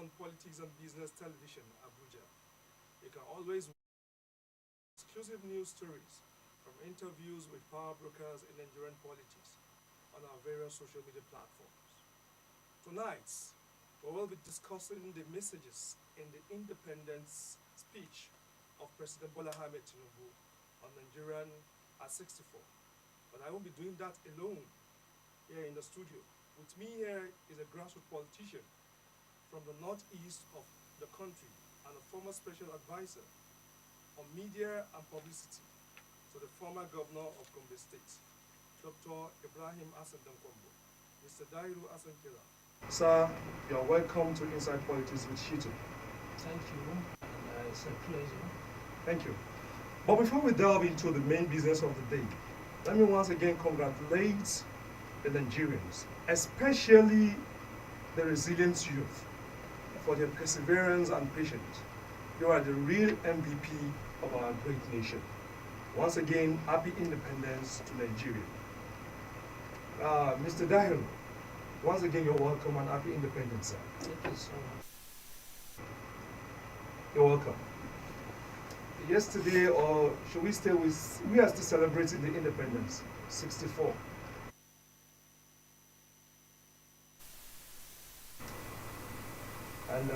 on Politics and Business Television, Abuja. You can always watch exclusive news stories from interviews with power brokers in Nigerian politics on our various social media platforms. Tonight, we will be discussing the messages in the independence speech of President Bola Ahmed Tinubu on Nigerian at 64. But I won't be doing that alone here in the studio. With me here is a grassroots politician from the northeast of the country and a former special advisor on media and publicity to the former governor of Gombe State, Dr. Ibrahim Hassan Dankwambo, Mr. Dairu Asankela. Sir, you are welcome to Inside Politics with Shitu. Thank you, and it's a pleasure. Thank you. But before we delve into the main business of the day, let me once again congratulate the Nigerians, especially the resilient youth, for their perseverance and patience. You are the real MVP of our great nation. Once again, happy independence to Nigeria. Mr. Dahil, once again, you're welcome and happy independence, sir. Thank you so much. You're welcome. Yesterday, or should we stay with, we are still celebrating the independence, 64. And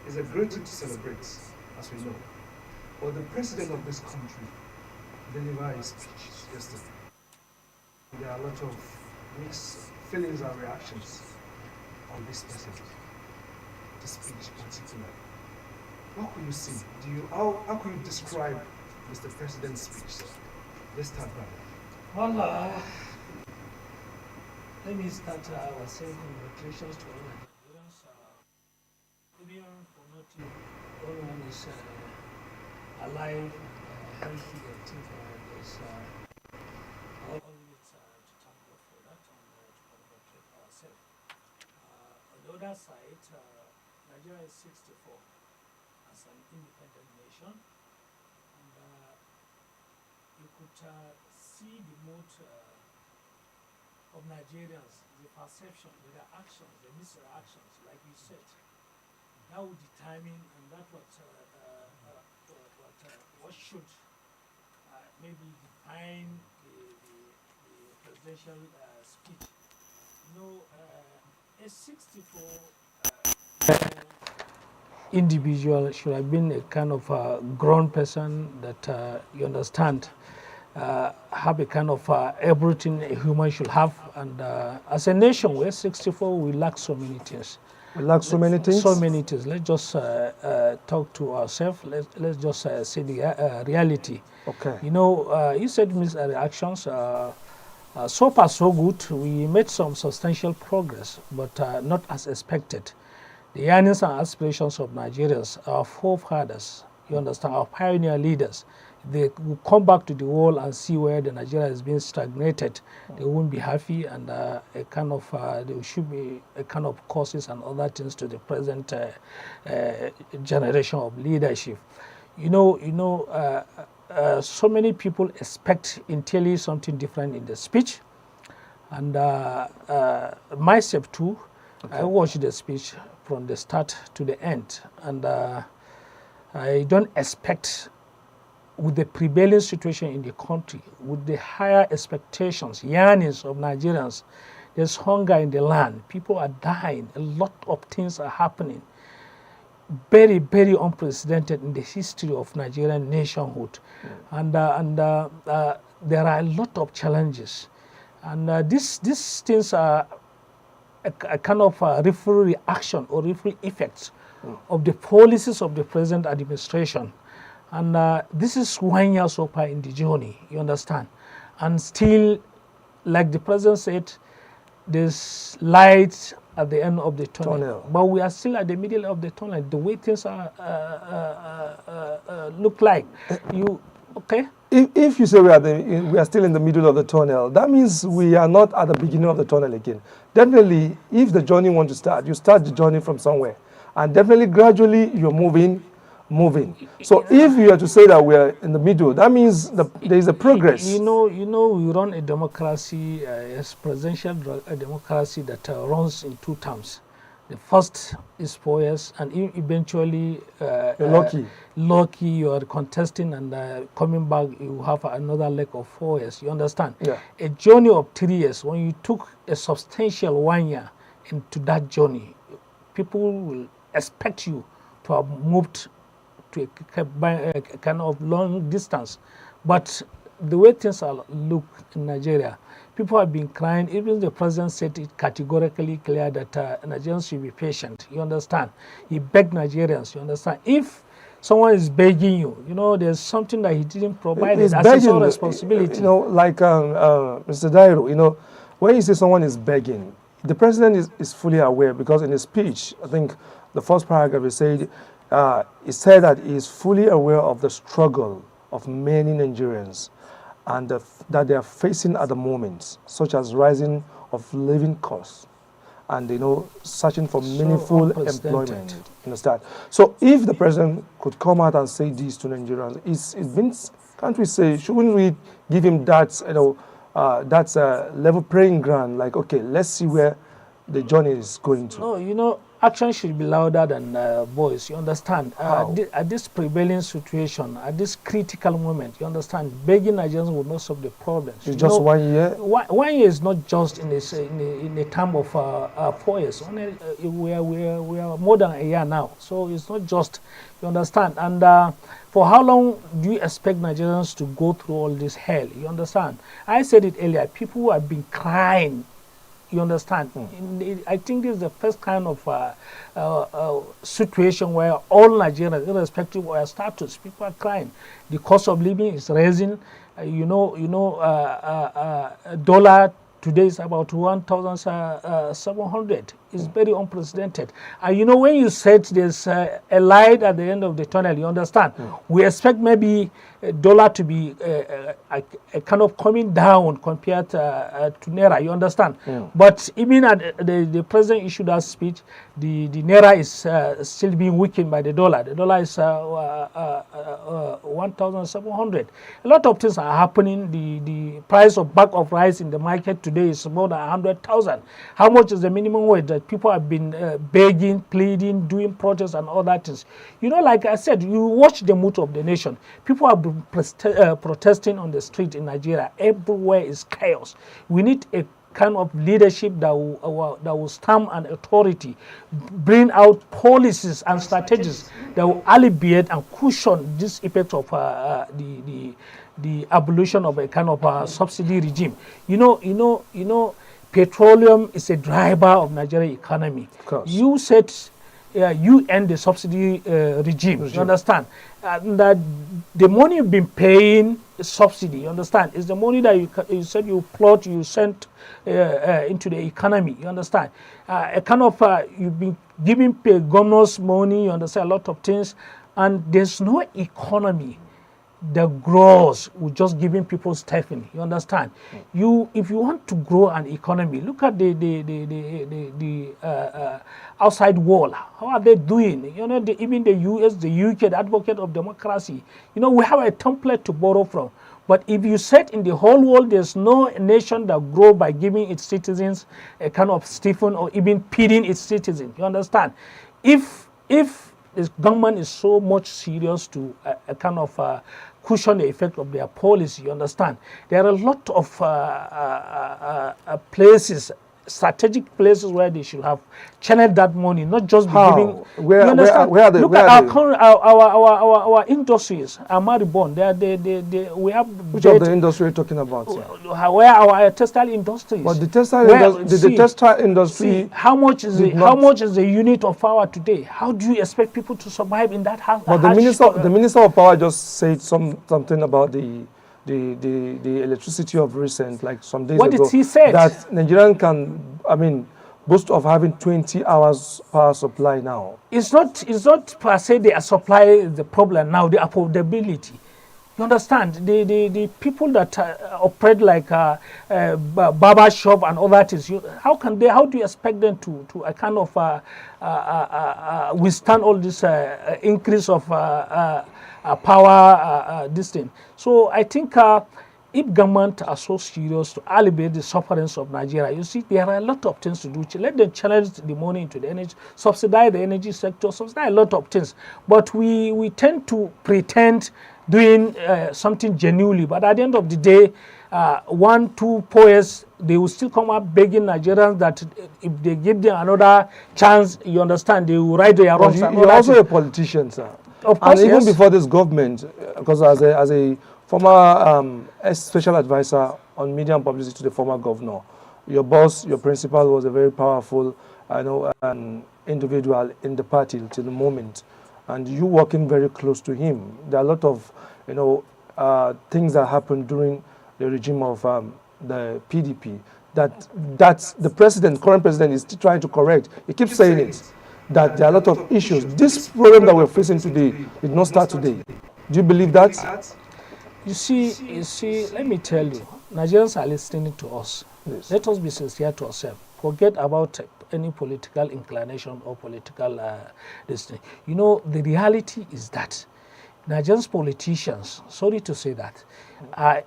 it's a great thing to celebrate, as we know. But the president of this country delivered his speech yesterday. There are a lot of mixed feelings and reactions on this message, the speech particularly. What could you see? How could you describe Mr. President's speech? Let's start by that. Well, let me start by saying congratulations to all Nigerians. Even for noting everyone is alive and healthy, I think there's all of it to thank God for that and to congratulate ourselves. On the other side, Nigeria is 64 as an independent nation, and you could see the mood of Nigerians, the perception, the reactions, the misreactions, like you said. That would determine, and that what should maybe define the presidential speech. You know, a 64 individual should have been a kind of a grown person that you understand, have a kind of everything a human should have. And as a nation, we're 64, we lack so many things. We lack so many things? So many things. Let's just talk to ourselves. Let's just say the reality. Okay. You know, you said reactions. So far, so good. We made some substantial progress, but not as expected. The yearnings and aspirations of Nigerians, our forefathers, you understand, our pioneer leaders, they will come back to the world and see where the Nigeria has been stagnated. They won't be happy, and a kind of there should be a kind of causes and other things to the present generation of leadership. You know, so many people expect entirely something different in the speech, and myself too. Okay. I watched the speech from the start to the end, and I don't expect, with the prevailing situation in the country, with the higher expectations, yearnings of Nigerians, there's hunger in the land, people are dying, a lot of things are happening, very, very unprecedented in the history of Nigerian nationhood. And there are a lot of challenges, and these things are a kind of ripple reaction or ripple effects of the policies of the present administration. And this is 1 year so far in the journey, you understand. And still, like the president said, there's light at the end of the tunnel. But we are still at the middle of the tunnel. The way things are look like. Okay? If you say we are still in the middle of the tunnel, that means we are not at the beginning of the tunnel again. Definitely, if the journey wants to start, you start the journey from somewhere. And definitely, gradually, you're moving. So if you are to say that we are in the middle, that means there is a progress. You know, we run a democracy, a presidential democracy that runs in 2 terms. The first is 4 years, and eventually You're lucky. you are contesting and coming back, you have another leg of 4 years. You understand? Yeah. A journey of 3 years, when you took a substantial 1 year into that journey, people will expect you to have moved to a kind of long distance. But the way things are look in Nigeria, people have been crying. Even the president said it categorically clear that Nigerians should be patient. You understand? He begged Nigerians. You understand? If someone is begging you, there's something that he didn't provide. He's That's begging, his own responsibility. Like Mr. Dairo, when you say someone is begging, the president is fully aware, because in his speech, I think the first paragraph he said that he is fully aware of the struggle of many Nigerians and that they are facing at the moment, such as rising of living costs and searching for meaningful employment. Understand? So if the president could come out and say this to Nigerians, it means, can't we say, shouldn't we give him that that's a level playing ground? Like, okay, let's see where the journey is going to. No, action should be louder than voice. You understand? At this prevailing situation, at this critical moment, you understand, begging Nigerians will not solve the problems. It's just 1 year? 1 year is not just in a term of 4 years. We are more than a year now. So it's not just, you understand? And for how long do you expect Nigerians to go through all this hell? You understand? I said it earlier, people have been crying. You understand? I think this is the first kind of situation where all Nigerians, irrespective of their status, people are crying. The cost of living is rising. Dollar today is about 1,700. It's very unprecedented. And when you said there's a light at the end of the tunnel, you understand? We expect maybe dollar to be a kind of coming down compared to Naira, you understand? But even at the president issued that speech, the Naira is still being weakened by the dollar. The dollar is 1,700. A lot of things are happening. The price of bag of rice in the market today is more than 100,000. How much is the minimum wage that people have been begging, pleading, doing protests and all that things? Like I said, you watch the mood of the nation. People have been protesting on the street in Nigeria. Everywhere is chaos. We need a kind of leadership that will stamp an authority, bring out policies and strategies that will alleviate and cushion this effect of the abolition of a kind of subsidy regime. Petroleum is a driver of Nigerian economy. You said you end the subsidy regime. You understand? That the money you've been paying is subsidy. You understand? It's the money that you said you plot, you sent into the economy. You understand? A kind of you've been giving governors money. You understand, a lot of things, and there's no economy that grows with just giving people stipend. You understand? If you want to grow an economy, look at the outside world. How are they doing? Even the US, the UK, the advocate of democracy. We have a template to borrow from. But if you said in the whole world, there's no nation that grow by giving its citizens a kind of stipend or even feeding its citizens. You understand? If the government is so much serious to a kind of cushion the effect of their policy, you understand, there are a lot of places, strategic places where they should have channeled that money, not just be giving. Where are they? Look at our industries are maribond. We have. Which of the industry are you talking about? Where our textile industries. But the textile industry. How much is the unit of power today? How do you expect people to survive in that house? But the minister of power just said something about the electricity of recent, like some days ago. What did he say? That Nigerian can, boast of having 20 hours power supply now. It's not per se the supply is the problem now, the affordability. You understand? The people that operate like barber shop and other things, how do you expect them to a kind of withstand all this increase of power, this thing? So I think if government are so serious to alleviate the sufferings of Nigeria, you see, there are a lot of things to do. Let them challenge the money into the energy, subsidize the energy sector, subsidize a lot of things. But we tend to pretend doing something genuinely. But at the end of the day, 1, 2 poets, they will still come up begging Nigerians that if they give them another chance, you understand, they will right their wrongs. You're also a politician, sir. Of course, and even yes. before this government, because as a former special advisor on media and publicity to the former governor, your boss, your principal was a very powerful, individual in the party till the moment, and you working very close to him. There are a lot of, things that happened during the regime of the PDP that the current president is still trying to correct. He keeps saying it, that there are a lot of issues. This problem that we're facing today did not start today. Do you believe that? You see, let me tell you, Nigerians are listening to us. Yes. Let us be sincere to ourselves. Forget about any political inclination or political destiny. You know, the reality is that Nigerian politicians, sorry to say that,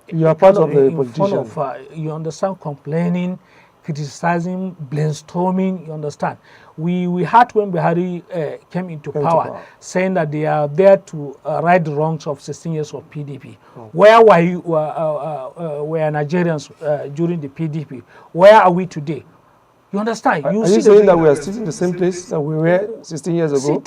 you are part of the politician. You understand, complaining, criticizing, brainstorming, you understand. We had when Buhari came into power, saying that they are there to right the wrongs of 16 years of PDP. Where were Nigerians during the PDP? Where are we today? You understand? Are you saying that we are still in the same place that we were 16 years ago? See,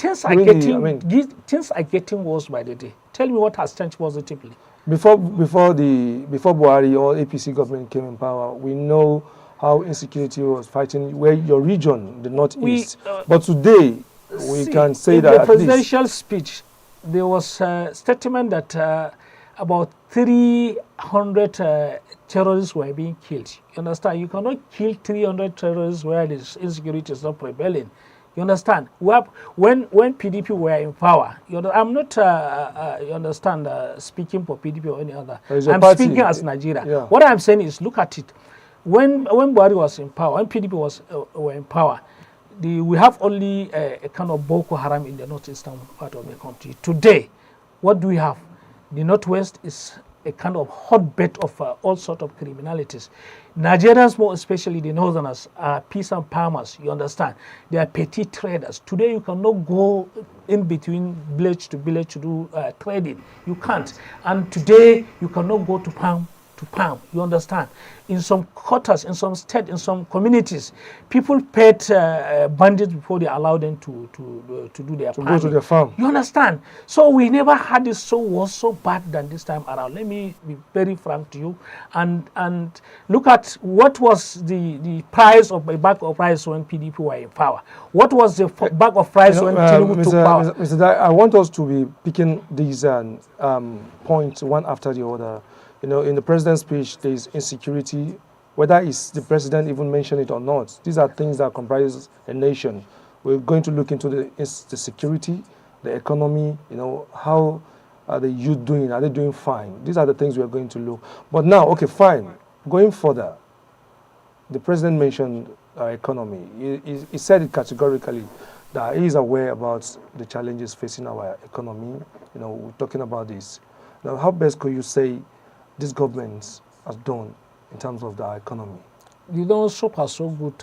things are getting worse by the day. Tell me what has changed positively. Before Buhari or APC government came in power, we know how insecurity was fighting where your region, the northeast. But today, we can say that in the presidential speech, there was a statement that about 300 terrorists were being killed. You understand? You cannot kill 300 terrorists where this insecurity is not prevailing. You understand? When PDP were in power, I'm not, you understand, speaking for PDP or any other. I'm speaking as Nigeria. Yeah. What I'm saying is, look at it. When Buhari was in power, when PDP were in power, we have only a kind of Boko Haram in the northeastern part of the country. Today, what do we have? The northwest is a kind of hotbed of all sorts of criminalities. Nigerians, more especially the northerners, are peasant farmers, you understand. They are petty traders. Today you cannot go in between village to village to do trading. You can't. And today you cannot go to farm to farm, you understand. In some quarters, in some states, in some communities, people paid bandits before they allowed them to do their farming. Go to their farm. You understand? So we never had it so bad than this time around. Let me be very frank to you, and look at what was the price of a bag of rice when PDP were in power. What was the bag of rice when Tinubu took power? Mr. Dai, I want us to be picking these points one after the other. You know, in the president's speech, there is insecurity, whether it's the president even mentioned it or not. These are things that comprise a nation. We're going to look into the security, the economy, you know, how are the youth doing? Are they doing fine? These are the things we're going to look. But now, okay, fine. Going further, the president mentioned our economy. He said it categorically that he is aware about the challenges facing our economy. You know, we're talking about this. Now, how best could you say this government has done in terms of the economy? You know, so far so good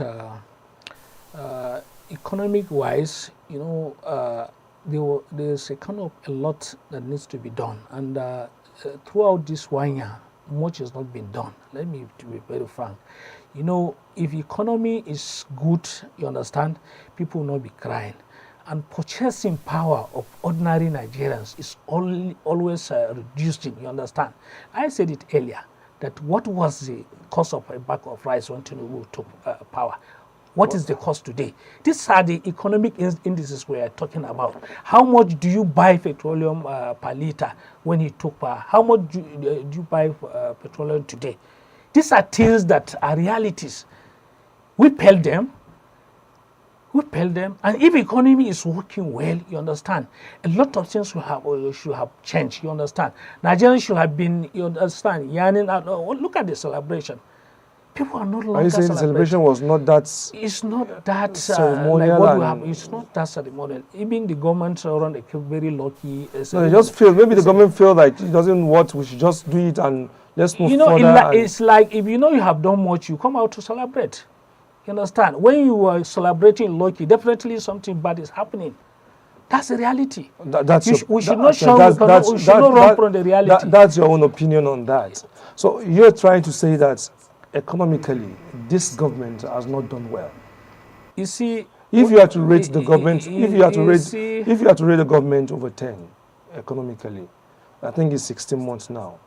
economic-wise. You know, there's a kind of a lot that needs to be done, and throughout this 1 year, much has not been done. Let me be very frank. You know, if economy is good, you understand, people will not be crying. And purchasing power of ordinary Nigerians is always reducing, you understand. I said it earlier, that what was the cost of a bag of rice when Tinubu took power? What is the cost today? These are the economic indices we are talking about. How much do you buy petroleum per liter when he took power? How much do you buy petroleum today? These are things that are realities. We pay them. And if economy is working well, you understand, a lot of things should have changed, you understand. Nigerians should have been, you understand, yearning out. Look at the celebration. People are no Are longer you saying the celebration was not that It's not that ceremonial? like what we and have. It's not that ceremonial. Even the government around, they keep very lucky. no, they just feel maybe the government feel like it doesn't what we should just do it and let's move You know, further. And it's like if you know you have done much, you come out to celebrate. You understand? When you are celebrating lucky, definitely something bad is happening. That's the reality. that's your, we should that- not show. We should not run from the reality. that's your own opinion on that. So you're trying to say that economically, this government has not done well. You see, If you had to rate the government, if you had to rate, see, if you had to rate the government over 10 economically, I think it's 16 months now.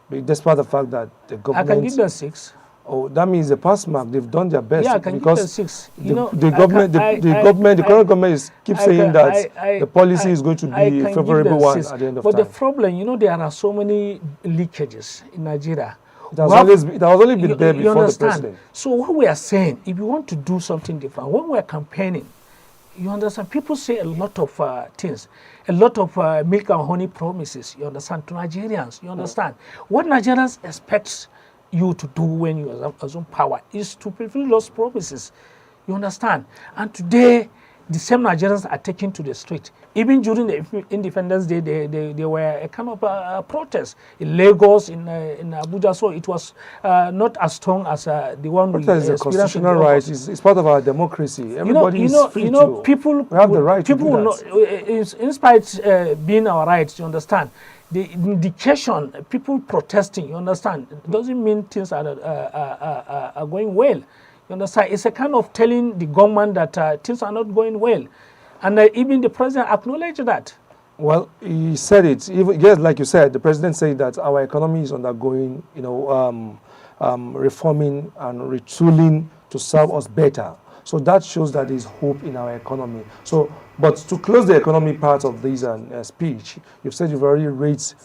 But despite the fact that the I government, can give them 6. oh, that means the pass mark. They've done their best. Yeah, I can give because them 6. the, You know, the government, the current government is keep saying that the policy is going to be a favorable one at the end of but time. the problem, you know, there are so many leakages in Nigeria. It has only been there You before the understand? president. So what we are saying, if you want to do something different, when we are campaigning, you understand, people say a lot of things, a lot of milk and honey promises, you understand, to Nigerians, you understand. What Nigerians expect you to do when you assume power is to fulfill those promises, you understand. And today, the same Nigerians are taken to the street. Even during the Independence Day, they were a kind of protest in Lagos, in Abuja. So it was not as strong as the one we Protest is a experienced in constitutional right. It's part of our democracy. Everybody is free to. People we have the right to do people that. in spite being our rights, you understand. The indication, people protesting, you understand, doesn't mean things are going well. You understand? It's a kind of telling the government that things are not going well. And even the president acknowledged that. Well, he said it. Yes, like you said, the president said that our economy is undergoing, reforming and retooling to serve us better. So that shows that there is hope in our economy. So, but to close the economy part of this speech, you've said you've already rated,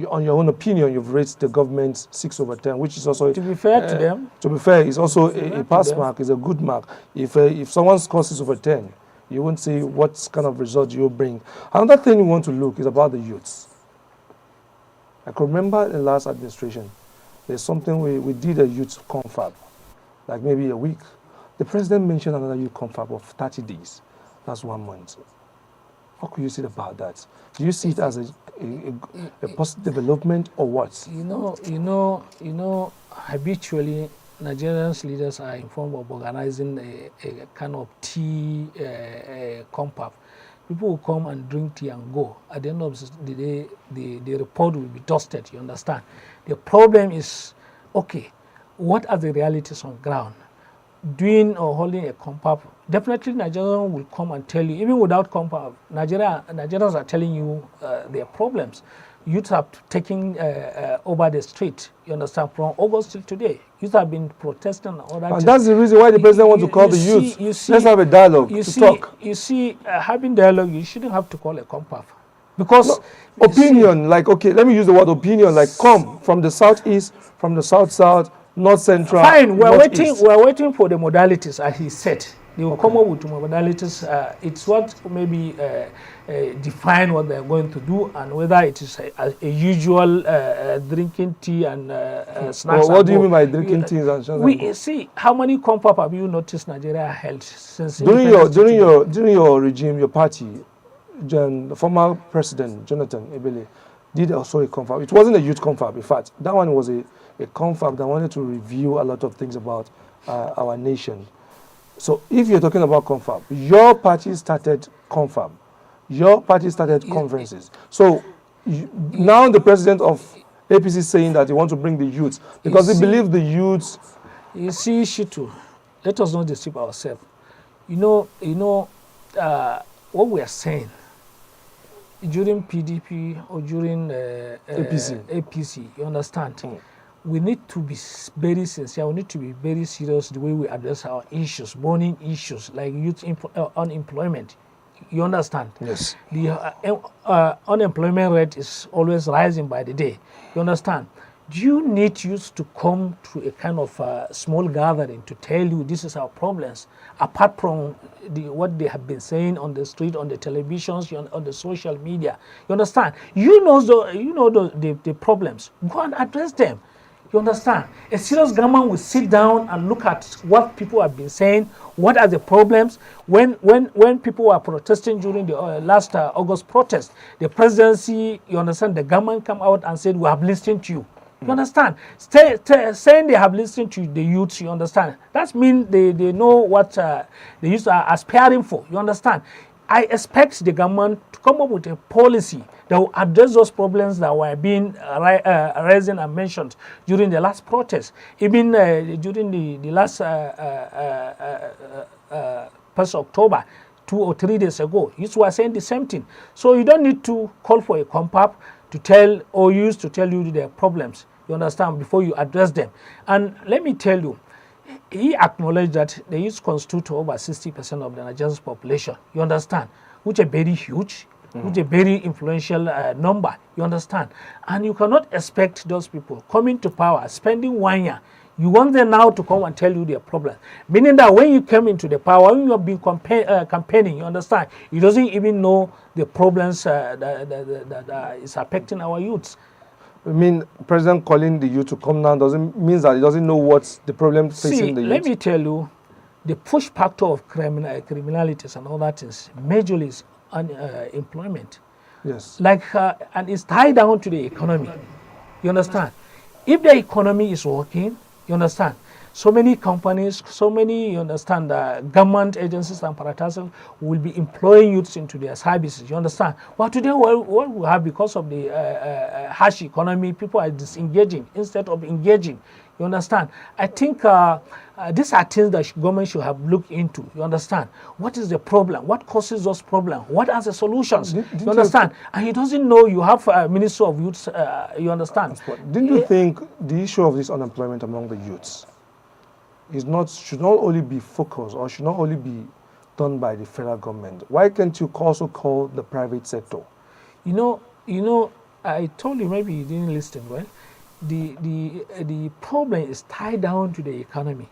on your own opinion, you've rated the government 6/10, which is also, to be fair to them, to be fair, it's also a pass mark, is a good mark. If someone scores 6/10, you won't see what kind of result you bring. Another thing we want to look is about the youths. I can remember in the last administration, there's something we did a youth confab, like maybe a week. The president mentioned another youth confab of 30 days. That's 1 month. What could you say about that? Do you see it as a positive development or what? You know, habitually Nigerians leaders are informed of organizing a kind of tea confab. People will come and drink tea and go. At the end of the day, the report will be dusted, you understand. The problem is, okay, what are the realities on ground? Doing or holding a confab, definitely Nigerians will come and tell you, even without confab, Nigerians are telling you their problems. Youths have taken over the street, you understand, from August till today. Youth have been protesting and that's the reason why the president wants to call the youth. Let's have a dialogue to talk. You see, having dialogue, you shouldn't have to call a confab. Because opinion, like, okay, let me use the word opinion, like come from the southeast, from the south-south, north central. Fine, we're waiting for the modalities, as he said. They will come up with modalities. It's what maybe define what they're going to do and whether it is a usual drinking tea and snacks. Well, what do you mean by drinking tea and snacks? We see how many confab have you noticed Nigeria held since during your regime, your party, the former president Jonathan Ebele did also a confab. It wasn't a youth confab, in fact. That one was a confab that wanted to review a lot of things about our nation. So if you're talking about confab, your party started confab. Your party started conferences. So now the president of APC is saying that he wants to bring the youth because he believes the youths. You see, Shitu, let us not deceive ourselves. You know, what we are saying during PDP or during APC, you understand? We need to be very sincere. We need to be very serious the way we address our issues, burning issues like youth unemployment. You understand? Yes. The unemployment rate is always rising by the day. You understand? Do you need youth to come to a kind of small gathering to tell you this is our problems, apart from what they have been saying on the street, on the televisions, on the social media? You understand? You know the problems. Go and address them. You understand? A serious government will sit down and look at what people have been saying, what are the problems. When people were protesting during the last August protest, the presidency, you understand, the government come out and said, we have listened to you. You understand? Saying they have listened to the youths, you understand? That means they know what the youths are aspiring for. You understand? I expect the government to come up with a policy that will address those problems that were being raised and mentioned during the last protest. Even during the last 1st October, 2 or 3 days ago, youths were saying the same thing. So you don't need to call for a compap to tell or use to tell you their problems. You understand, before you address them. And let me tell you, he acknowledged that the youth constitute over 60% of the Nigerian population. You understand, which is very huge, which is a very influential number. You understand, and you cannot expect those people coming to power, spending 1 year. You want them now to come and tell you their problem. Meaning that when you came into the power, when you have been campaigning, you understand, you doesn't even know the problems that is affecting our youths. I mean, President calling the youth to come now doesn't mean that he doesn't know what's the problem facing the youth. Let me tell you, the push factor of criminalities and all that is majorly is unemployment. Yes. Like, and it's tied down to the economy. You understand? If the economy is working, you understand, so many companies, so many, you understand, government agencies and apparatus will be employing youths into their services. You understand? But today, what we have, because of the harsh economy, people are disengaging instead of engaging. You understand? I think these are things that government should have looked into. You understand? What is the problem? What causes those problems? What are the solutions? You understand? And he doesn't know you have a Minister of Youth. You understand? Didn't you think the issue of this unemployment among the youths should not only be focused or should not only be done by the federal government? Why can't you also call the private sector? You know, I told you, maybe you didn't listen well. The problem is tied down to the economy.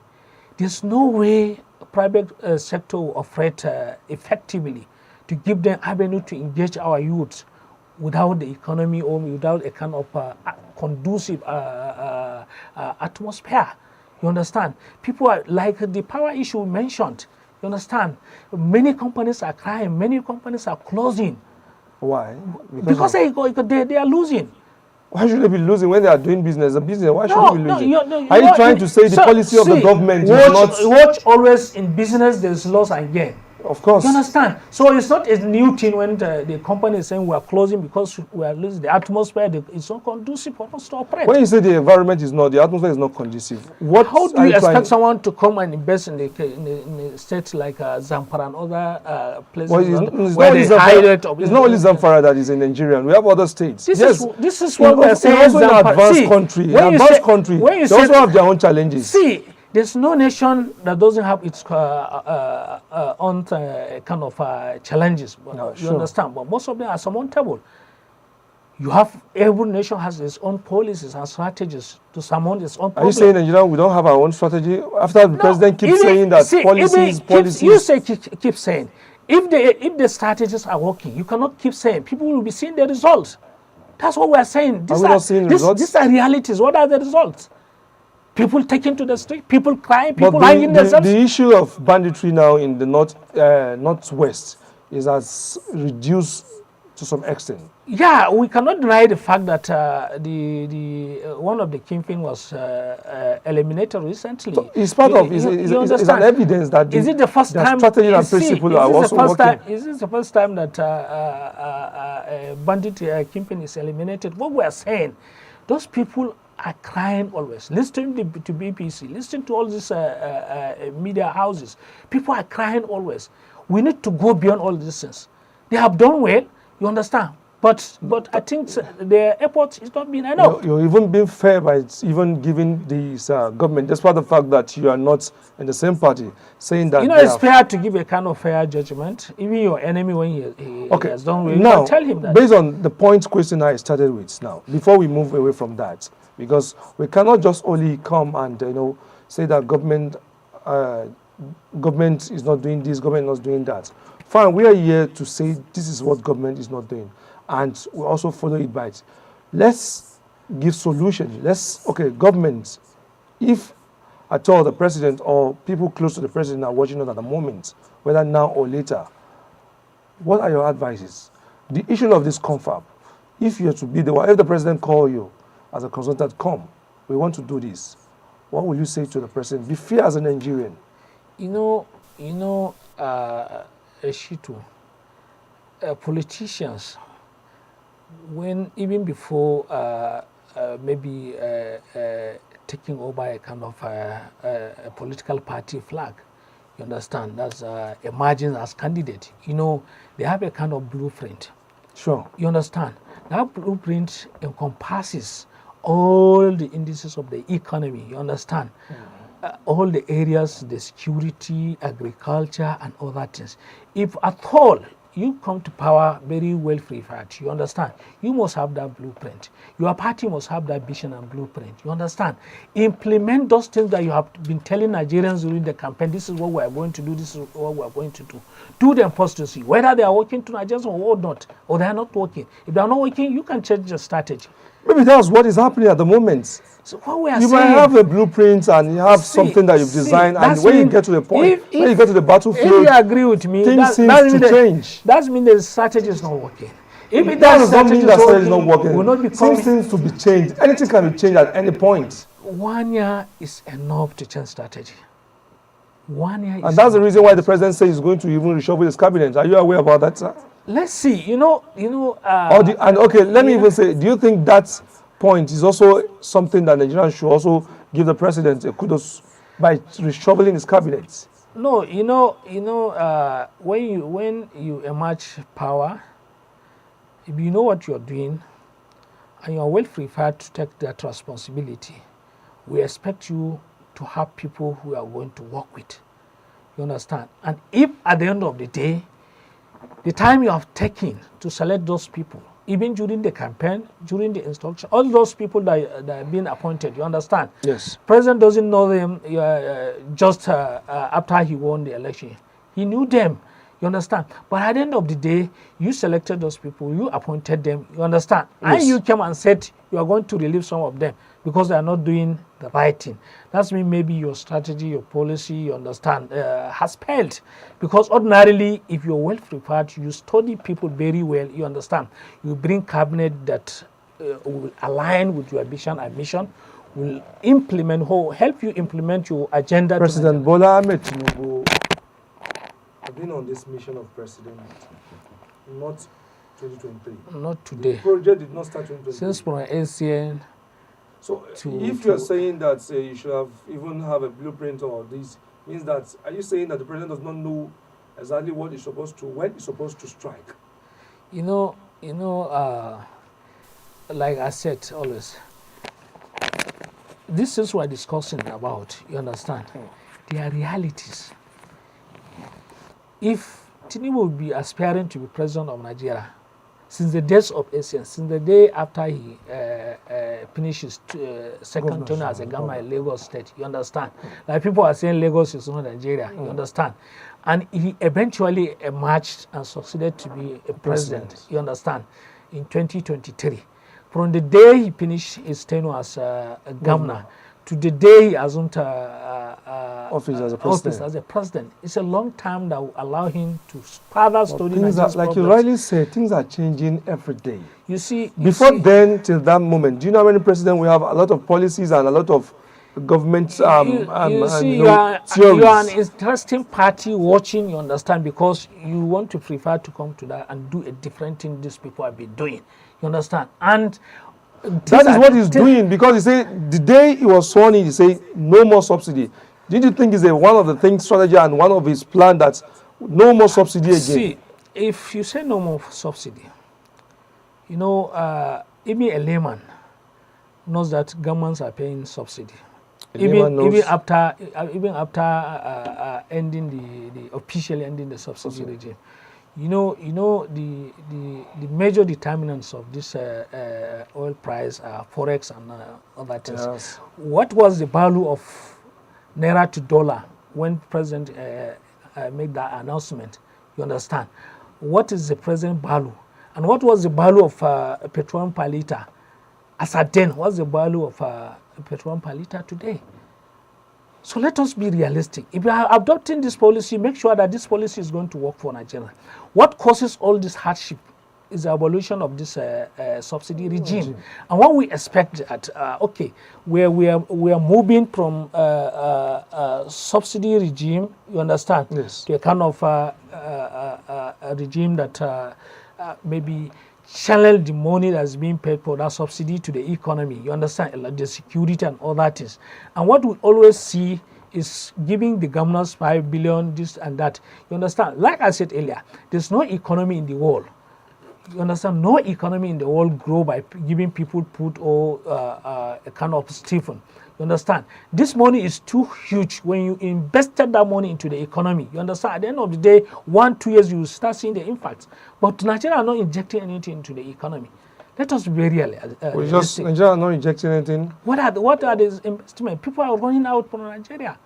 There's no way private sector will operate effectively to give them avenue to engage our youth without the economy or without a kind of conducive atmosphere. You understand? People are like the power issue mentioned. You understand? Many companies are crying. Many companies are closing. Why? Because they are losing. Why should they be losing when they are doing business? Why should they be losing? No, are you trying to say the policy of the government is not... Watch always in business, there's loss and gain. Of course. You understand? So it's not a new thing when the company is saying we are closing because we are losing the atmosphere. It's not conducive for us to operate. When you say the environment is not, the atmosphere is not conducive, how do you expect someone to come and invest in the states like Zamfara and other places? Well, it's not only Zamfara that is in Nigeria. We have other states. This is what we are saying. Also in an advanced country. They also have their own challenges. See, there's no nation that doesn't have its own kind of challenges. You understand? But most of them are surmountable. You have, every nation has its own policies and strategies to surmount its own problems. Are you saying Nigeria, we don't have our own strategy? After the president keeps saying that policies... You say keep saying. If the strategies are working, you cannot keep saying. People will be seeing the results. That's what we are saying. Are we not seeing results? These are realities. What are the results? People taken to the street, people crying, people hanging themselves. The issue of banditry now in the northwest is as reduced to some extent. Yeah, we cannot deny the fact that one of the kingpin was eliminated recently. So it's part of it's an evidence that is it the first time strategy and principle are also working. Is this the first time that bandit kingpin is eliminated? What we are saying, those people are crying always. Listen to BBC, listen to all these media houses. People are crying always. We need to go beyond all these things. They have done well, you understand. But I think their effort is not being enough. You're even being fair by even giving this government, despite the fact that you are not in the same party, saying that... it's fair to give a kind of fair judgment. Even your enemy, when he has done well, you can tell him that. Based on the point question I started with now, before we move away from that, because we cannot just only come and say that government is not doing this, government is not doing that. Fine, we are here to say this is what government is not doing, and we also follow it by it. Let's give solutions. Government, if at all the president or people close to the president are watching us at the moment, whether now or later, what are your advices? The issue of this confab, if you are to be the one, if the president call you as a consultant, come, we want to do this, what will you say to the president? Be fair as a Nigerian. Eshitu, politicians, when even before maybe taking over a kind of a political party flag, you understand, that's emerging as candidate, they have a kind of blueprint. Sure. You understand? That blueprint encompasses all the indices of the economy, you understand? All the areas, the security, agriculture, and other things. If at all you come to power very well prepared, you understand, you must have that blueprint. Your party must have that vision and blueprint, you understand? Implement those things that you have been telling Nigerians during the campaign. This is what we are going to do, this is what we are going to do. Do them first to see whether they are working to Nigerians or not, or they are not working. If they are not working, you can change your strategy. Maybe that's what is happening at the moment. So what we are you saying, might have a blueprint and you have something that you've designed, and when you get to the point, when you get to the battlefield, if you agree with me, things seem to change. That means the strategy is not working. If that does not mean that strategy is not working. Will not be things seem to be changed. Anything can be changed at any point. 1 year is enough to change strategy. 1 year is and that's the reason why the president says he's going to even reshuffle his cabinet. Are you aware about that, sir? Let's see. Let me even say, do you think that point is also something that Nigerians should also give the president a kudos by reshuffling his cabinet? No, when you emerge power, if you know what you're doing and you're well prepared to take that responsibility, we expect you to have people who are going to work with. You understand? And if at the end of the day, the time you have taken to select those people, even during the campaign, during the instruction, all those people that are being appointed, you understand? Yes. President doesn't know them just after he won the election. He knew them, you understand? But at the end of the day, you selected those people, you appointed them, you understand? Yes. And you came and said you are going to relieve some of them because they are not doing the right thing. That's mean maybe your strategy, your policy, you understand, has failed. Because ordinarily, if you're well prepared, you study people very well, you understand. You bring cabinet that will align with your vision and mission, will implement, help you implement your agenda. President Bola Ahmed Tinubu have been on this mission of president, not 2023. Not today. The project did not start 2023. Since from ASEAN. So if you're saying that you should have even have a blueprint or this, means that, are you saying that the president does not know exactly what he's supposed to, when he's supposed to strike? Like I said always, these things we're discussing about, you understand, they are realities. If Tinubu would be aspiring to be president of Nigeria, since the days of ASEAN, since the day after he finished his second term as a governor in Lagos State, you understand? Like people are saying Lagos is not Nigeria, you understand? And he eventually emerged and succeeded to be a president, you understand, in 2023. From the day he finished his tenure as a governor to the day he assumed office as a president, it's a long time that will allow him to further study things are, like you rightly say, things are changing every day. You see, then till that moment, do you know how many presidents we have? A lot of policies and a lot of government you are an interesting party watching, you understand, because you want to prefer to come to that and do a different thing these people have been doing, you understand? And that is what he's doing, because he said the day he was sworn in, he said no more subsidy. Did you think is one of the things strategy and one of his plan that no more subsidy again? See, if you say no more subsidy, even a layman knows that governments are paying subsidy. Even after officially ending the subsidy regime. The major determinants of this oil price are forex and other things. Yes. What was the value of naira to dollar when President made that announcement? You understand? What is the present value? And what was the value of petroleum per liter ascertain what's the value of petrol per liter today. So let us be realistic. If you are adopting this policy, make sure that this policy is going to work for Nigeria. What causes all this hardship is the evolution of this subsidy regime. And what we expect that, okay, we are moving from subsidy regime, you understand, Yes. to a kind of a regime that maybe channel the money that's being paid for that subsidy to the economy, you understand, like the security and all that is. And what we always see is giving the governors 5 billion, this and that, you understand. Like I said earlier, there's no economy in the world. You understand? No economy in the world grow by giving people food or a kind of stipend. You understand? This money is too huge. When you invested that money into the economy, you understand? At the end of the day, 1-2 years, you start seeing the impacts. But Nigeria are not injecting anything into the economy. Let us be very realistic. Nigeria are not injecting anything. What are these investments? People are running out from Nigeria.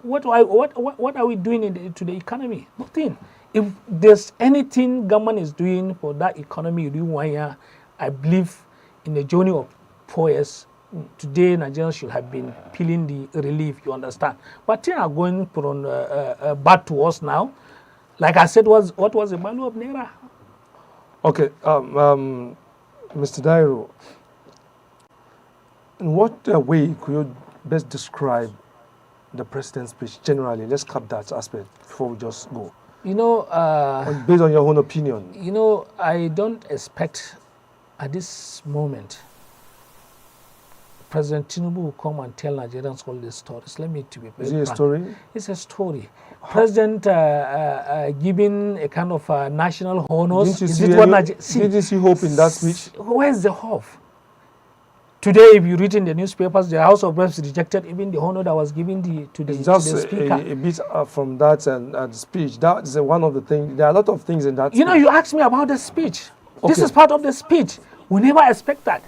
What are we doing to the economy? Nothing. If there's anything government is doing for that economy within 1 year, I believe in the journey of 4 years, today Nigerians should have been feeling the relief, you understand. But things are going from bad to us now. Like I said, what was the value of Naira? Okay, Mr. Dairo, in what way could you best describe the president's speech generally? Let's cap that aspect before we just go. You know, based on your own opinion. You know, I don't expect at this moment President Tinubu will come and tell Nigerians all these stories. Let me to be very Is it a frank. story? It's a story. President giving a kind of national honors. Did you see hope in that speech? Where's the hope? Today, if you read in the newspapers, the House of Reps rejected even the honor that was given to the speaker. A bit from that speech. That is one of the things. There are a lot of things in that. You know, you asked me about the speech. Okay. This is part of the speech. We never expect that.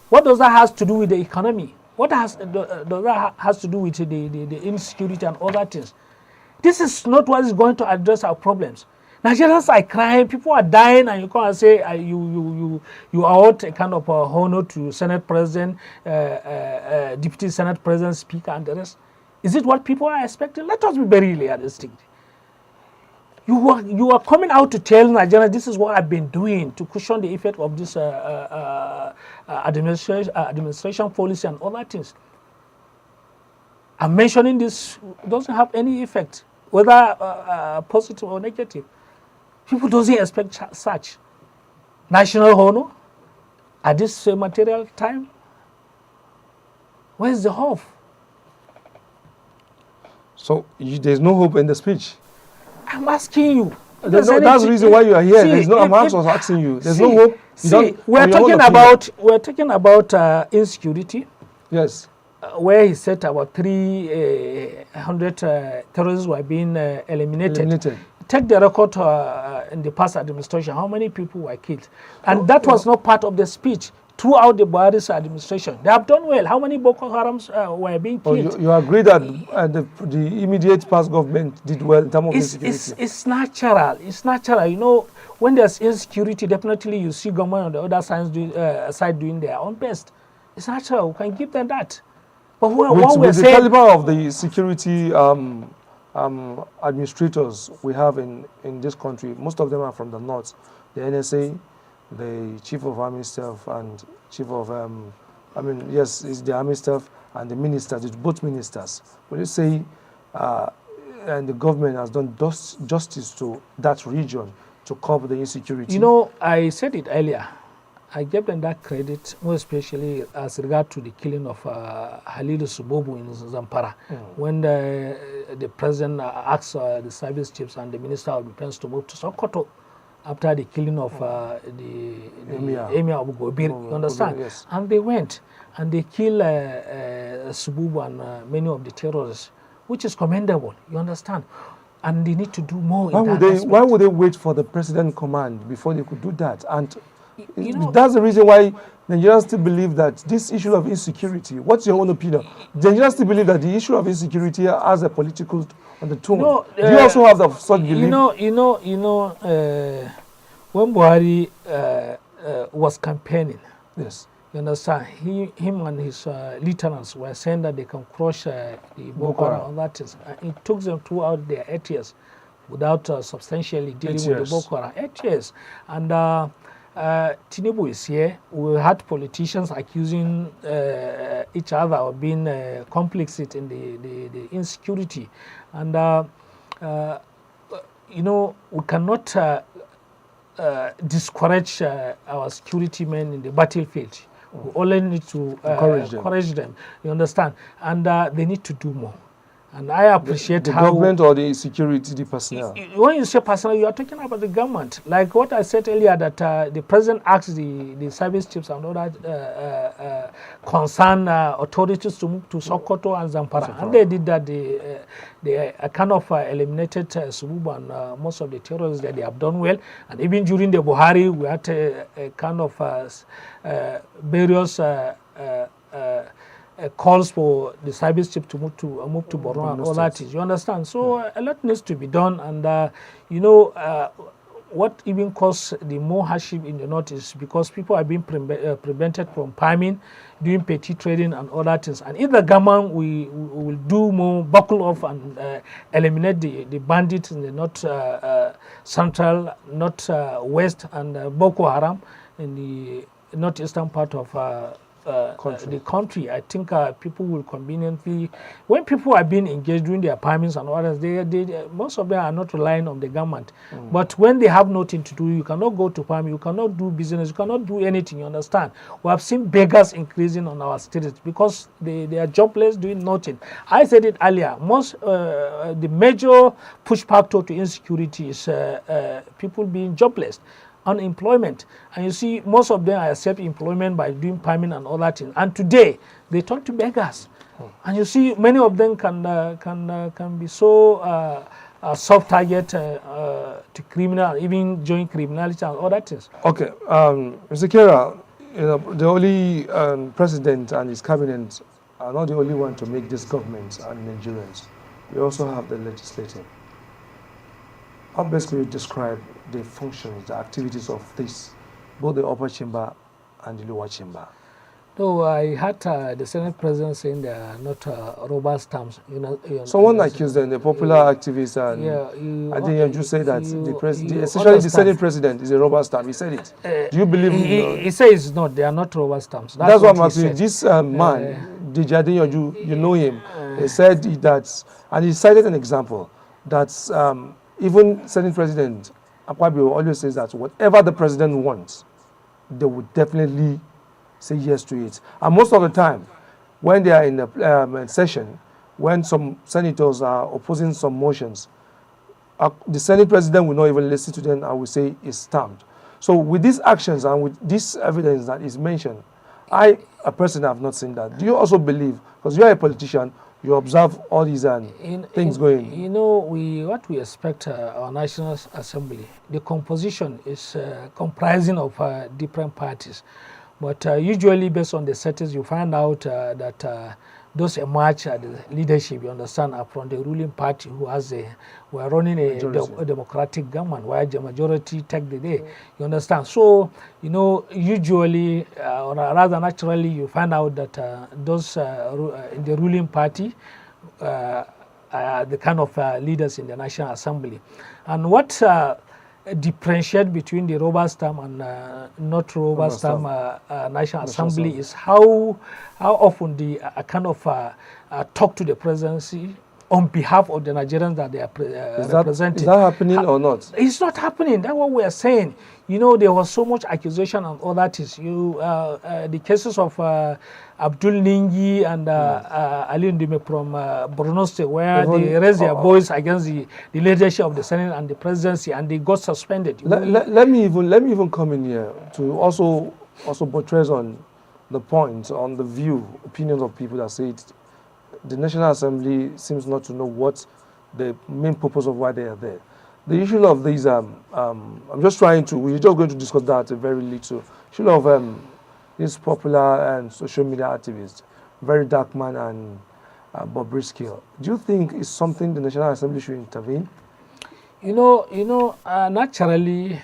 What does that have to do with the economy? What does that has to do with the insecurity and other things? This is not what is going to address our problems. Nigerians are crying, people are dying, and you come and say you award a kind of honor to Senate President, Deputy Senate President, Speaker, and the rest. Is it what people are expecting? Let us be very realistic. You are coming out to tell Nigerians this is what I've been doing to cushion the effect of this administration policy and other things. I'm mentioning this doesn't have any effect, whether positive or negative. People don't expect such national honor at this material time. Where's the hope? So there's no hope in the speech. I'm asking you. That's the reason why you are here. I'm also asking you. There's no hope. We're talking about insecurity. Yes. Where he said about 300 terrorists were being eliminated. Take the record in the past administration, how many people were killed. And that was not part of the speech throughout the Buhari's administration. They have done well. How many Boko Harams were being killed? You agree that the immediate past government did well in terms of insecurity? It's natural. It's natural. You know, when there's insecurity, definitely you see government on the other side doing their own best. It's natural. We can give them that. But with the caliber of the security administrators we have in this country, most of them are from the north. The NSA, the Chief of Army Staff, and Chief of, it's the Army Staff and the ministers, it's both ministers. When you say, and the government has done justice to that region to curb the insecurity. You know, I said it earlier. I gave them that credit, more especially as regard to the killing of Halilu Subobu in Zampara. When the president asked the service chiefs and the minister of defense to move to Sokoto after the killing of the emir of Gobir, you understand? Yes. And they went and they killed Subobu and many of the terrorists, which is commendable, you understand? And they need to do more Why would they wait for the president command before they could do that? And that's the reason why Nigerians still believe that this issue of insecurity, what's your own opinion? Nigerians still believe that the issue of insecurity has a political undertone. Do you also have that such belief? When Buhari was campaigning, yes, you You understand? Him and his lieutenants were saying that they can crush the Boko Haram and that is. It took them throughout their 8 years without substantially dealing with the Boko Haram. 8 years. And Tinubu is here. We had politicians accusing each other of being complicit in the insecurity. And, you know, we cannot discourage our security men in the battlefield. We only need to encourage them. You understand? And they need to do more. And I appreciate the how... The government or the security, the personnel? When you say personnel, you are talking about the government. Like what I said earlier, that the president asked the service chiefs and other concerned authorities to move to Sokoto and Zamfara. And they did that. They kind of eliminated Sububu and most of the terrorists that they have done well. And even during the Buhari, we had a kind of various calls for the service chief to move to Borno and all that is. You understand? So a lot needs to be done, and you know what even caused the more hardship in the north is because people are being prevented from farming, doing petty trading and all that things. And if the government will do more, buckle off and eliminate the bandits in the north central, north west, and Boko Haram in the northeastern part of the country, I think people will conveniently, when people are being engaged during their farmings and others, most of them are not relying on the government. But when they have nothing to do, you cannot go to farm, you cannot do business, you cannot do anything, you understand? We have seen beggars increasing on our streets because they are jobless, doing nothing. I said it earlier, the major push factor to insecurity is people being jobless. Unemployment, and you see most of them are self-employment by doing farming and all that thing. And today they turn to beggars, and you see many of them can be so soft target to criminal, even join criminality and all that things. Okay, Mr. Kera, you know, the only president and his cabinet are not the only one to make this government and Nigerians. We also have the legislature. How best could you describe the functions, the activities of this, both the upper chamber and the lower chamber? No, I had the Senate President saying they are not robust terms. Someone accused them, the popular activists, and I think you say that essentially the Senate President is a robust term. He said it. Do you believe? He says not. They are not robust terms. That's what I'm asking. This man, Dijadi, you know him. He said that, and he cited an example that even Senate President Akpabio always says that whatever the president wants, they would definitely say yes to it. And most of the time, when they are in a session, when some senators are opposing some motions, the Senate President will not even listen to them and will say it's stamped. So with these actions and with this evidence that is mentioned, I, a person, have not seen that. Do you also believe, because you are a politician, you observe all these things going? You know, what we expect our National Assembly, the composition is comprising of different parties. But usually based on the settings, you find out that those emerge at the leadership, you understand, are from the ruling party who were running a democratic government, where the majority take the day, you understand. So, you know, usually, or rather naturally, you find out that those in the ruling party are the kind of leaders in the National Assembly. And what differentiate between the robust term and not robust term National Assembly is how often they kind of talk to the presidency on behalf of the Nigerians that they are representing. Is that happening or not? It's not happening. That's what we are saying. You know, there was so much accusation and all that is. The cases of Abdul Ningi and Ali Ndime from Borno State, where they raised their voice against the leadership of the Senate and the presidency, and they got suspended. Let me even come in here to also buttress on the point, on the opinions of people that say the National Assembly seems not to know what the main purpose of why they are there. The issue of these, we're just going to discuss that very little. Issue of this popular and social media activist, Very Dark Man and Bobrisky. Do you think it's something the National Assembly should intervene? You know, naturally,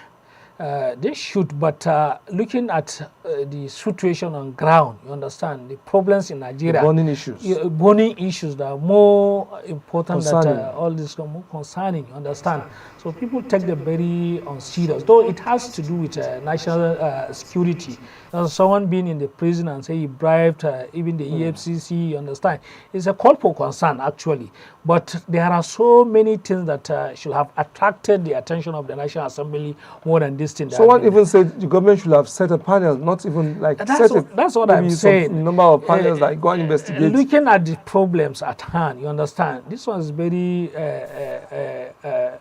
They should, but looking at the situation on ground, you understand, the problems in Nigeria. The burning issues. Burning issues that are more important Concerning. than all this, more concerning, you understand. So people take them very unserious, though it has to do with national security. Someone being in the prison and say he bribed even the EFCC, you understand, it's a call for concern actually. But there are so many things that should have attracted the attention of the National Assembly more than this thing. Someone even said the government should have set a panel, not even like that's what I'm saying. Number of panels that go and investigate. Looking at the problems at hand, you understand, this one is very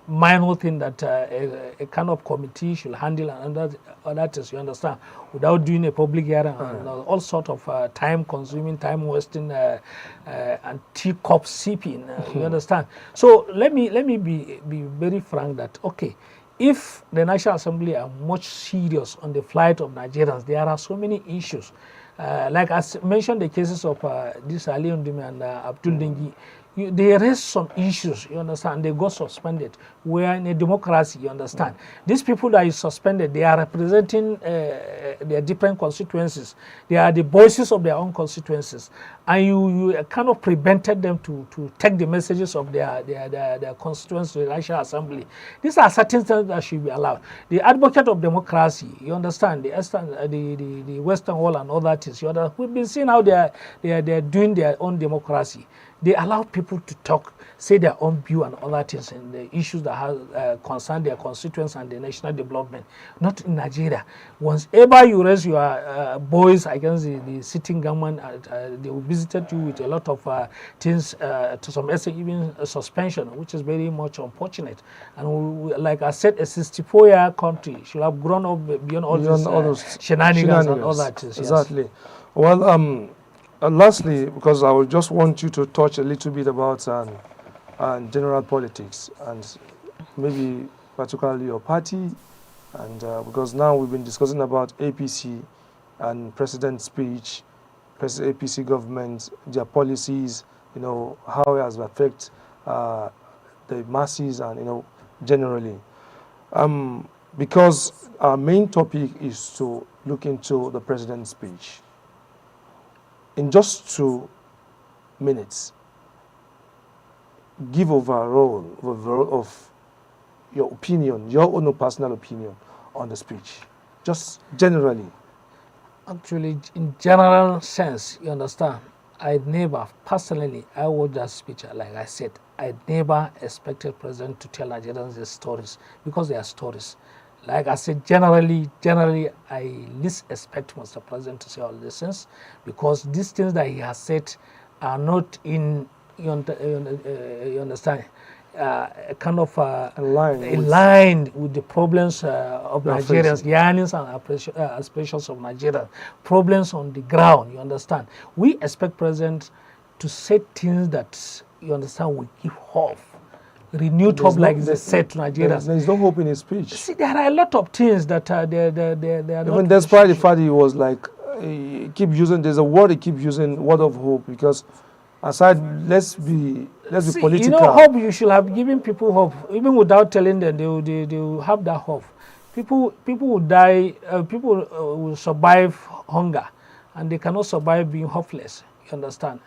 minor thing that a kind of committee should handle, and that is, you understand, without doing a public hearing and all sort of time-consuming, time-wasting, and teacup sipping. You understand? So let me be very frank that okay, if the National Assembly are much serious on the flight of Nigerians, there are so many issues. Like I mentioned, the cases of this Ali Undumi and Abdul Dengi, they raised some issues, you understand, they got suspended. We are in a democracy, you understand. These people that is suspended, they are representing their different constituencies. They are the voices of their own constituencies. And you kind of prevented them to take the messages of their constituents to the National Assembly. These are certain things that should be allowed. The advocate of democracy, you understand, the Western wall and all that is, we've been seeing how they are doing their own democracy. They allow people to talk, say their own view and other things, and the issues that have concern their constituents and the national development. Not in Nigeria. Once ever you raise your voice against the sitting government, they will visit you with a lot of things, to some extent even suspension, which is very much unfortunate. And like I said, a 64-year country should have grown up beyond all those shenanigans and all that. Exactly. Yes. Well, lastly, because I would just want you to touch a little bit about general politics and maybe particularly your party, and because now we've been discussing about APC and president's speech, APC government, their policies, how it has affected the masses and, generally. Because our main topic is to look into the president's speech. In just 2 minutes, give overall of your opinion, your own personal opinion on the speech, just generally. Actually, in general sense, you understand, I watched that speech, like I said, I never expected President to tell Nigerians these stories, because they are stories. Like I said, generally, I least expect Mr. President to say all these things, because these things that he has said are not in, you understand, kind of aligned with the problems of Nigerians, yearnings and aspirations of Nigerians, problems on the ground, you understand. We expect President to say things that, you understand, will give hope. Renewed hope, like they said to Nigerians. There is no hope in his speech. See, there are a lot of things that they are even despite the fact he was like, there's a word he keeps using, word of hope, because aside, let's be political. Hope, you should have given people hope, even without telling them, they will have that hope. People will die, people will survive hunger, and they cannot survive being hopeless, you understand?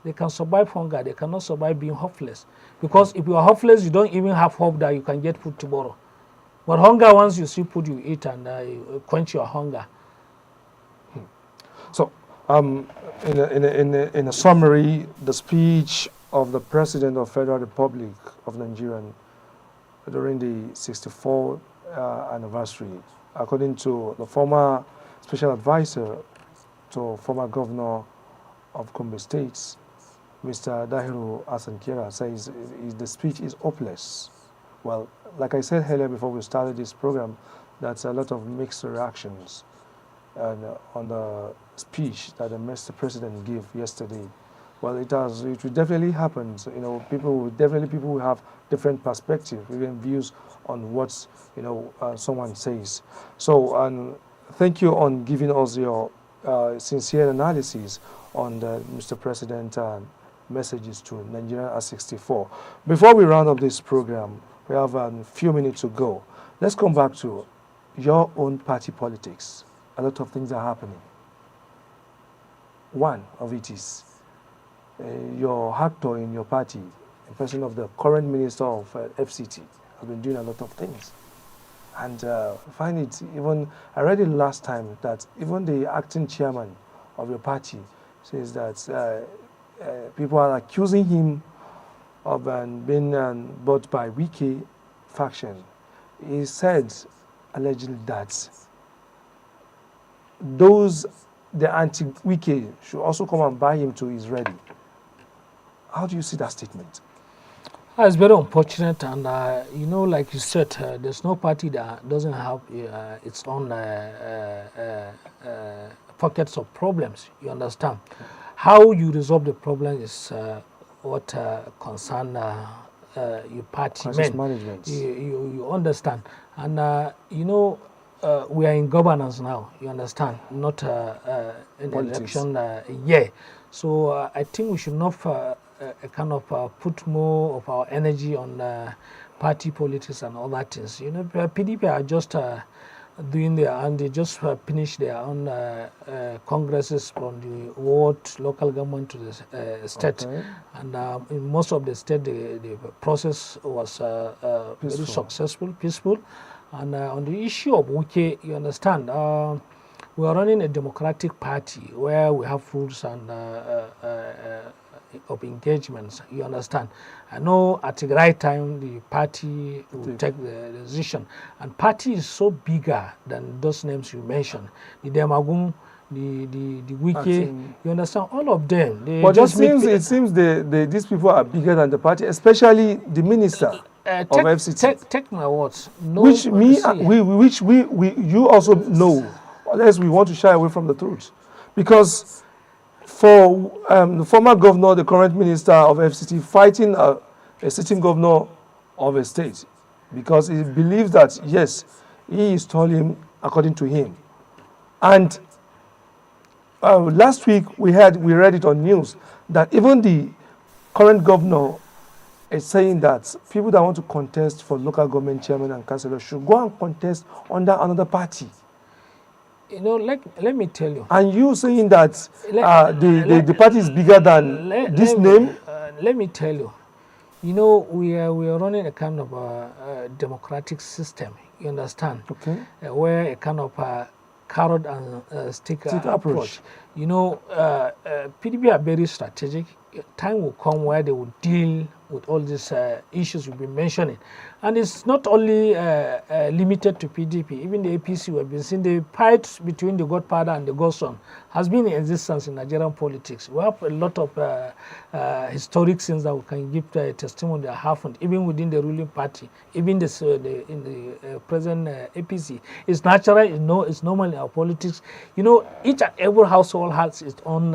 They can survive hunger, they cannot survive being hopeless. Because if you are hopeless, you don't even have hope that you can get food tomorrow. But hunger, once you see food, you eat and you quench your hunger. So, in a summary, the speech of the President of Federal Republic of Nigeria during the 64th anniversary, according to the former special advisor to former governor of Gombe State, Mr. Dahiru Asankira, says the speech is hopeless. Well, like I said earlier before we started this program, that's a lot of mixed reactions on the speech that the Mr. President gave yesterday. Well, it will definitely happen. So, people will have different perspectives, different views on what someone says. So, thank you on giving us your sincere analysis on the Mr. President messages to Nigeria at 64. Before we round up this program, we have a few minutes to go. Let's come back to your own party politics, a lot of things are happening. One of it is your actor in your party, in person of the current minister of FCT, has been doing a lot of things. And I find it even, I read it last time, that even the acting chairman of your party says that people are accusing him of being bought by Wike faction. He said allegedly that the anti-Wike should also come and buy him till he's ready. How do you see that statement? It's very unfortunate, and like you said, there's no party that doesn't have its own pockets of problems. You understand? How you resolve the problem is what concern your party men. Management. You understand? And we are in governance now. You understand? Not in election year. So I think we should not kind of put more of our energy on party politics and other things. PDP are just doing their, and they just finished their own congresses from the ward, local government to the state. Okay. And in most of the state, the process was very successful, peaceful. And on the issue of Wike, you understand, we are running a democratic party where we have rules and of engagements, you understand. I know at the right time the party will take the decision, and party is so bigger than those names you mentioned. The Demagun, the Wike, you understand, all of them. But just it seems these people are bigger than the party, especially the minister of FCT. Take my words. No, which you also know, unless we want to shy away from the truth, because for the former governor, the current minister of FCT, fighting a sitting governor of a state, because he believes that, yes, he is told according to him. And last week we read it on news that even the current governor is saying that people that want to contest for local government chairman and councillor should go and contest under another party. Let me tell you. And you saying that the party is bigger than this name? Let me tell you. We are running a kind of a democratic system. You understand? Okay. Where a kind of carrot and stick approach. PDP are very strategic. Time will come where they will deal with all these issues we've been mentioning. And it's not only limited to PDP. Even the APC, we have been seeing the fight between the godfather and the godson has been in existence in Nigerian politics. We have a lot of historic scenes that we can give testimony that happened, even within the ruling party, even in the present APC. It's natural, it's normal in our politics. Each and every household has its own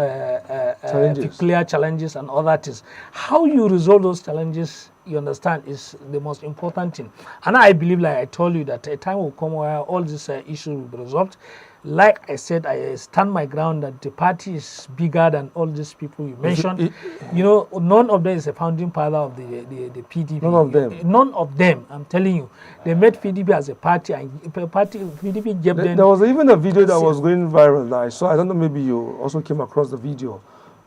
clear challenges and other things. How you resolve those challenges, you understand, is the most important thing. And I believe, like I told you, that a time will come where all these issues will be resolved. Like I said, I stand my ground that the party is bigger than all these people you mentioned. None of them is a founding father of the PDP. None of them. None of them, I'm telling you. They made PDP as a party, and PDP gave them... There was even a video that was going viral that I saw. I don't know, maybe you also came across the video.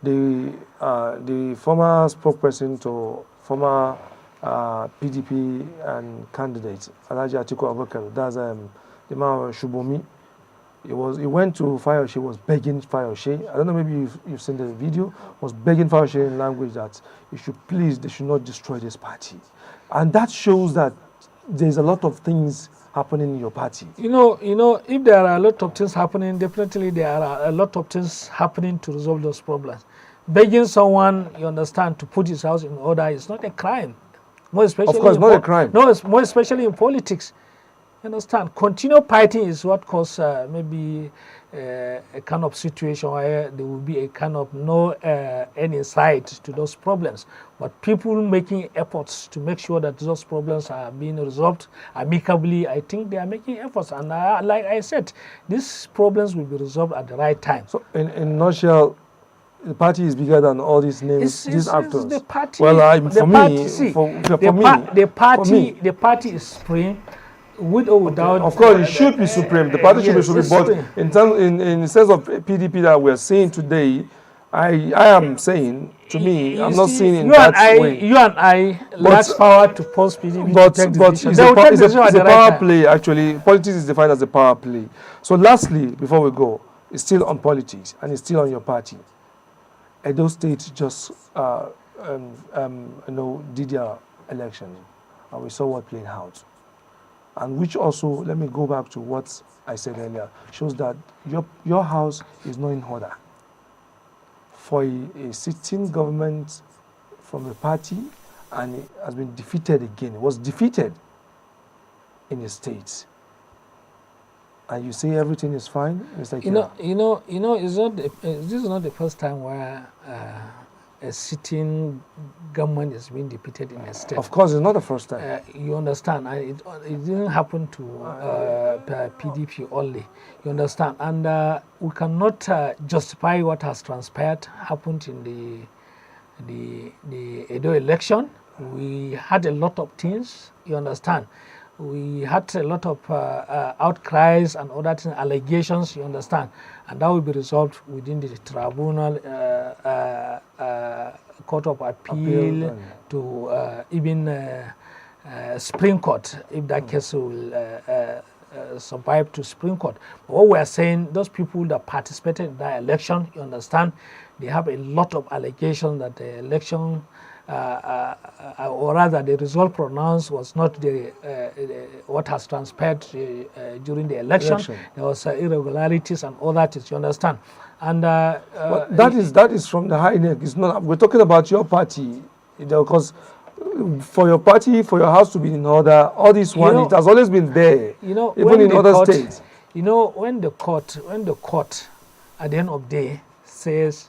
The former spokesperson to former PDP and candidate, Alhaji Atiku Abubakar, that's the man Shubomi. He went to Fayoshe, was begging Fayoshe. I don't know, maybe you've seen the video, was begging Fayoshe in language that they should not destroy this party. And that shows that there's a lot of things happening in your party. If there are a lot of things happening, definitely there are a lot of things happening to resolve those problems. Begging someone, you understand, to put his house in order is not a crime. More especially, of course, not a crime. No, it's more especially in politics. You understand? Continual fighting is what causes maybe a kind of situation where there will be a kind of no end in sight to those problems. But people making efforts to make sure that those problems are being resolved amicably, I think they are making efforts. And like I said, these problems will be resolved at the right time. So in a nutshell, the party is bigger than all these names, these actors. The party, well, the party is free. with or without. Of course, it should be supreme. The party should be yes, supreme. it's But supreme. in the sense of PDP that we're seeing today, I am saying, to me, I'm not seeing in that way. You and I lack power to force PDP to But take it's decisions. a power play, actually. Politics is defined as a power play. So lastly, before we go, it's still on politics and it's still on your party. Edo State just did their election, and we saw what played out. And which also, let me go back to what I said earlier, shows that your house is not in order. For a sitting government from a party, and it has been defeated again. It was defeated in a state. And you say everything is fine, Mr. Kira? This is not the first time where a sitting government is being defeated in a state. Of course, it's not the first time. You understand, and it didn't happen to PDP only. You understand, and we cannot justify what has transpired happened in the Edo election. We had a lot of things. You understand. We had a lot of outcries and other things, allegations, you understand, and that will be resolved within the tribunal, Court of Appeal to even Supreme Court, if that case will survive to Supreme Court. But what we are saying, those people that participated in that election, you understand, they have a lot of allegations that the election or rather the result pronounced was not what has transpired during the election. There was irregularities and all that, you understand. And that is from the high neck. It's not. We're talking about your party, because for your party, for your house to be in order, all this one, it has always been there. Even in other states. When the court at the end of the day says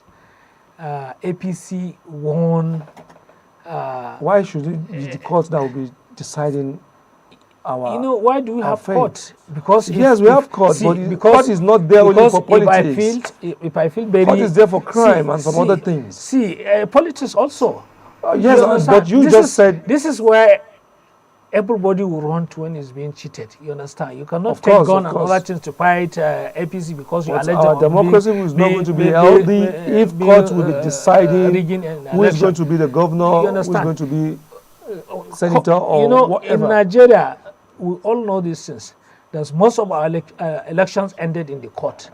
APC won. Why should it be the court that will be deciding our why do we have court? Because we have court, but court is not there only for politics. If I feel very... Court is there for crime and some other things. Politics also. Yes, but you just said... This is where everybody will run to when it's being cheated. You understand? You cannot take gun and other things to fight APC because you are alleged. Our democracy is not going to be healthy if court will be deciding who is going to be the governor, who is going to be senator or whatever. In Nigeria, we all know these things. There's most of our elections ended in the court.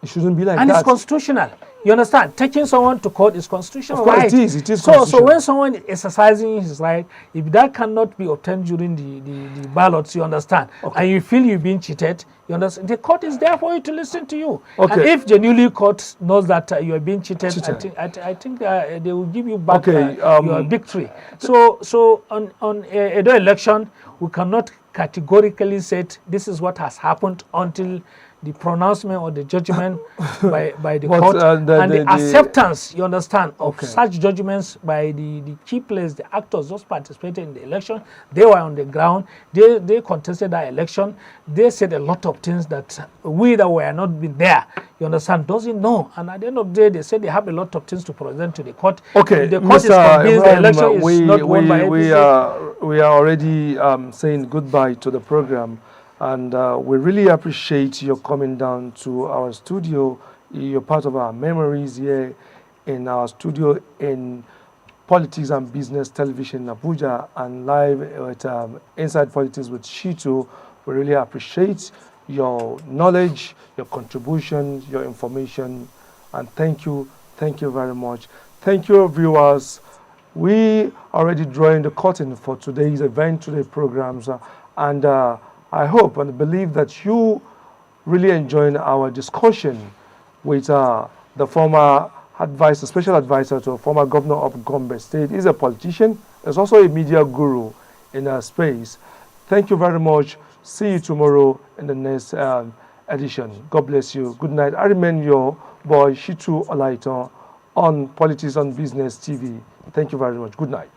It shouldn't be like that. And it's constitutional. You understand? Taking someone to court is constitutional. Of course, right? it is constitutional. So when someone is exercising his right, if that cannot be obtained during the ballots, you understand, and you feel you've been cheated, you understand, the court is there for you to listen to you. And if genuinely court knows that you are being cheated, I think they will give you back your victory. So on Edo election, we cannot categorically say this is what has happened until the pronouncement or the judgment by the court and the acceptance, you understand, of such judgments by the key players, the actors, those participating in the election. They were on the ground. They contested that election. They said a lot of things that we that were not been there, you understand, doesn't know. And at the end of the day, they said they have a lot of things to present to the court. If the court is convinced the election is not won by APC. We are already saying goodbye to the program. And we really appreciate your coming down to our studio. You're part of our memories here in our studio in Politics and Business Television in Abuja and live at Inside Politics with Shitu. We really appreciate your knowledge, your contribution, your information, and thank you very much. Thank you, viewers. We are already drawing the curtain for today's event, today's programs, and I hope and believe that you really enjoyed our discussion with the former advisor, special advisor to a former governor of Gombe State. He's a politician. He's also a media guru in our space. Thank you very much. See you tomorrow in the next edition. God bless you. Good night. I remain your boy, Shitu Olaiton, on Politics and Business TV. Thank you very much. Good night.